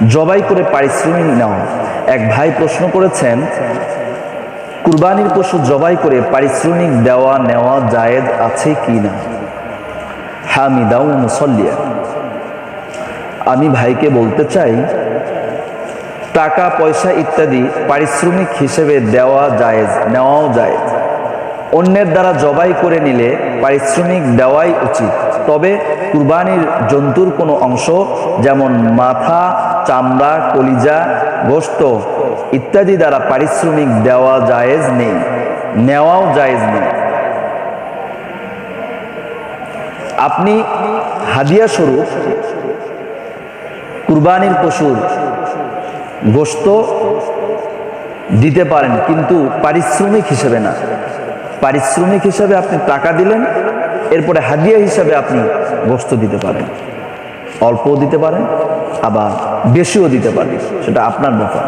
জবাই করে পারিশ্রমিক নেওয়া। এক ভাই প্রশ্ন করেছেন, কুরবানির পশু জবাই করে পারিশ্রমিক দেওয়া নেওয়া জায়েজ আছে কি না? হামিদা ও মুসল্লিয়া। আমি ভাইকে বলতে চাই, টাকা পয়সা ইত্যাদি পারিশ্রমিক হিসেবে দেওয়া জায়েজ, নেওয়াও জায়েজ। অন্যের দ্বারা জবাই করে নিলে পারিশ্রমিক দেওয়াই উচিত। তবে কুরবানির জন্তুর কোনো অংশ যেমন মাথা, চামড়া, কলিজা, গোশত ইত্যাদি দ্বারা পারিশ্রমিক দেওয়া জায়েজ নেই, নেওয়াও জায়েজ নেই। আপনি হাদিয়া স্বরূপ কুরবানির পশুর গোশত দিতে পারেন, কিন্তু পারিশ্রমিক হিসেবে না। পারিশ্রমিক হিসাবে আপনি টাকা দিলেন, এরপরে হাদিয়া হিসাবে আপনি গোশত দিতে পারেন। অল্পও দিতে পারেন, আবার বেশিও দিতে পারেন, সেটা আপনার ব্যাপার।